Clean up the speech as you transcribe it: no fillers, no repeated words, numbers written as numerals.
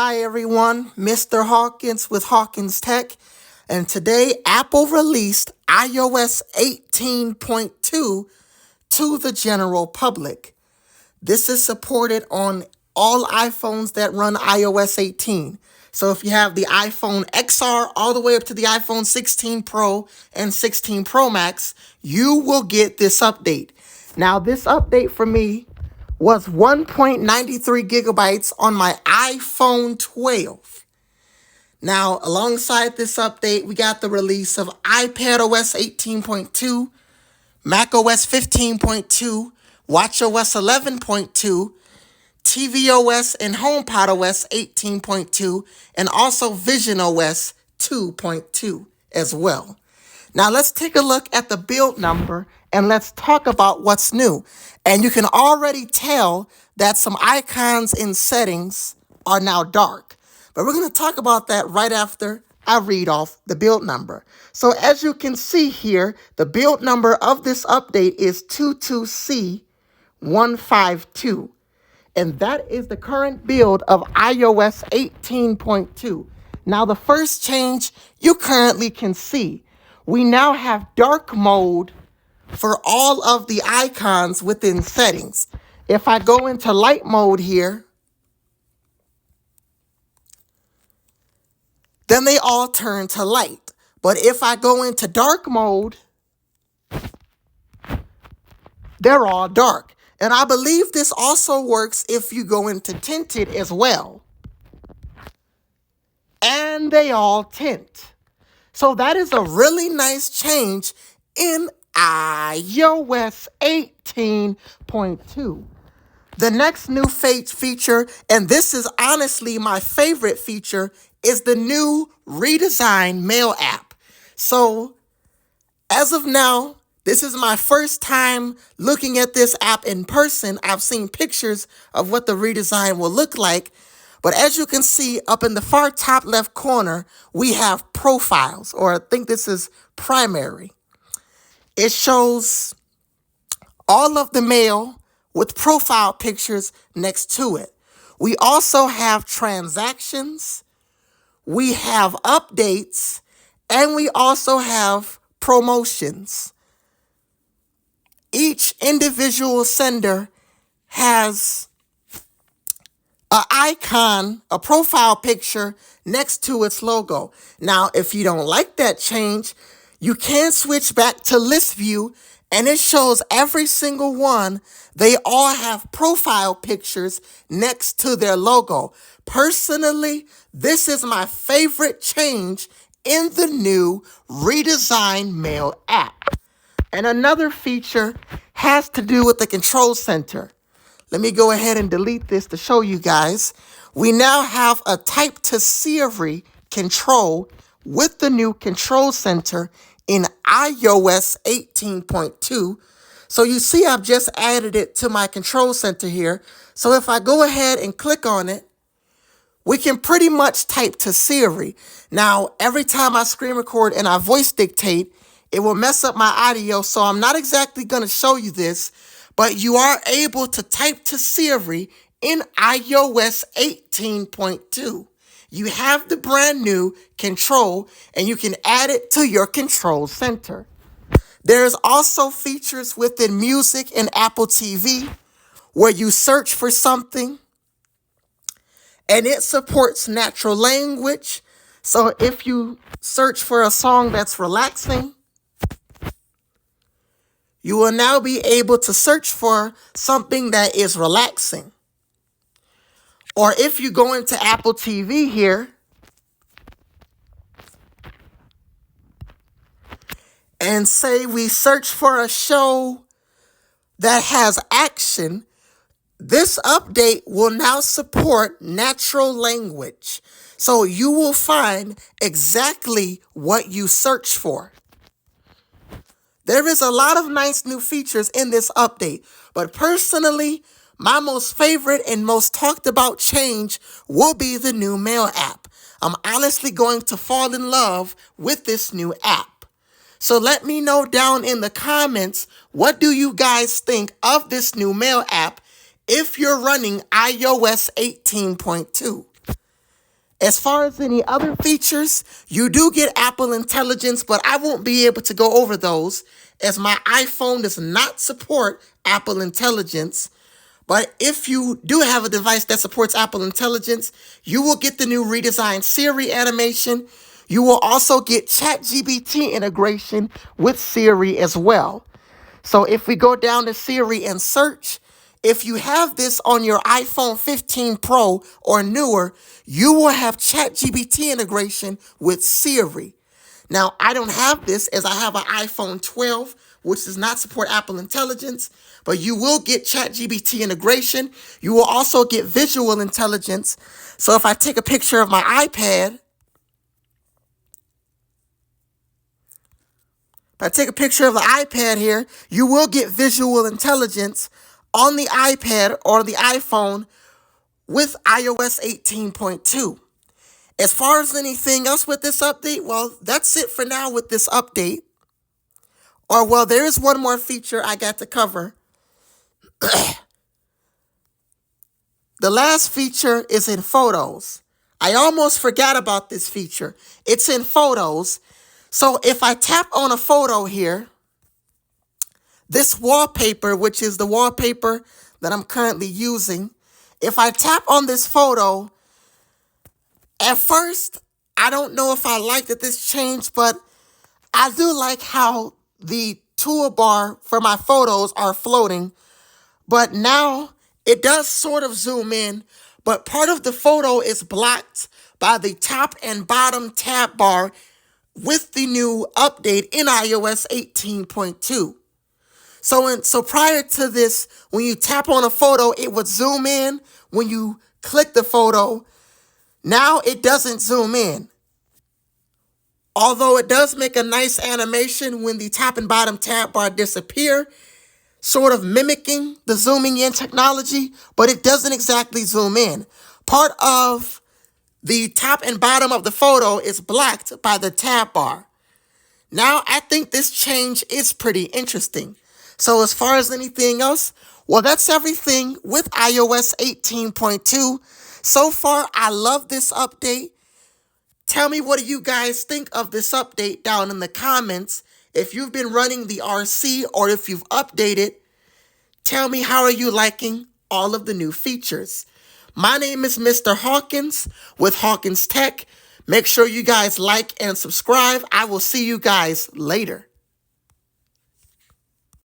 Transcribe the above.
Hi everyone, Mr. Hawkins with Hawkins Tech, and today Apple released iOS 18.2 to the general public. This is supported on all iPhones that run iOS 18. So if you have the iPhone XR all the way up to the iPhone 16 Pro and 16 Pro Max, you will get this update. Now this update for me was 1.93 gigabytes on my iPhone 12. Now, alongside this update, we got the release of iPadOS 18.2, macOS 15.2, watchOS 11.2, tvOS and HomePodOS 18.2, and also visionOS 2.2 as well. Now let's take a look at the build number and let's talk about what's new. And you can already tell that some icons in settings are now dark. But we're going to talk about that right after I read off the build number. So as you can see here, the build number of this update is 22C152. And that is the current build of iOS 18.2. Now the first change you currently can see. We now have dark mode for all of the icons within settings. If I go into light mode here, then they all turn to light. But if I go into dark mode, they're all dark. And I believe this also works if you go into tinted as well. And they all tint. So that is a really nice change in iOS 18.2. The next new feature, and this is honestly my favorite feature, is the new redesigned Mail app. So as of now, this is my first time looking at this app in person. I've seen pictures of what the redesign will look like. But as you can see up in the far top left corner, we have profiles, or I think this is primary. It shows all of the mail with profile pictures next to it. We also have transactions, we have updates, and we also have promotions. Each individual sender has an icon, a profile picture next to its logo. Now, if you don't like that change, you can switch back to list view and it shows every single one. They all have profile pictures next to their logo. Personally, this is my favorite change in the new redesigned Mail app. And another feature has to do with the control center. Let me go ahead and delete this to show you guys. We now have a type to Siri control with the new control center in iOS 18.2. So you see I've just added it to my control center here. So if I go ahead and click on it, we can pretty much type to Siri. Now, every time I screen record and I voice dictate, it will mess up my audio. So I'm not exactly going to show you this, but you are able to type to Siri in iOS 18.2. You have the brand new control and you can add it to your control center. There's also features within music and Apple TV where you search for something and it supports natural language. So if you search for a song that's relaxing, you will now be able to search for something that is relaxing. Or if you go into Apple TV here and say we search for a show that has action, this update will now support natural language. So you will find exactly what you search for. There is a lot of nice new features in this update, but personally, my most favorite and most talked about change will be the new Mail app. I'm honestly going to fall in love with this new app. So let me know down in the comments, what do you guys think of this new Mail app if you're running iOS 18.2? As far as any other features, you do get Apple Intelligence, but I won't be able to go over those as my iPhone does not support Apple Intelligence. But if you do have a device that supports Apple Intelligence, you will get the new redesigned Siri animation. You will also get ChatGPT integration with Siri as well. So if we go down to Siri and search, if you have this on your iPhone 15 Pro or newer, you will have ChatGPT integration with Siri. Now, I don't have this as I have an iPhone 12, which does not support Apple Intelligence, but you will get ChatGPT integration. You will also get visual intelligence. So if I take a picture of my iPad, if I take a picture of the iPad here, you will get visual intelligence on the iPad or the iPhone with iOS 18.2. As far as anything else with this update, well, that's it for now with this update. Or, well, there is one more feature I got to cover. The last feature is in Photos. I almost forgot about this feature. It's in Photos. So if I tap on a photo here, this wallpaper, which is the wallpaper that I'm currently using, if I tap on this photo, at first, I don't know if I like that this changed, but I do like how the toolbar for my photos are floating. But now it does sort of zoom in, but part of the photo is blocked by the top and bottom tab bar with the new update in iOS 18.2. So prior to this, when you tap on a photo, it would zoom in. When you click the photo, now it doesn't zoom in. Although it does make a nice animation when the top and bottom tab bar disappear, sort of mimicking the zooming in technology, but it doesn't exactly zoom in. Part of the top and bottom of the photo is blocked by the tab bar. Now, I think this change is pretty interesting. So as far as anything else, well, that's everything with iOS 18.2. So far, I love this update. Tell me, what do you guys think of this update down in the comments? If you've been running the RC or if you've updated, tell me, how are you liking all of the new features? My name is Mr. Hawkins with Hawkins Tech. Make sure you guys like and subscribe. I will see you guys later.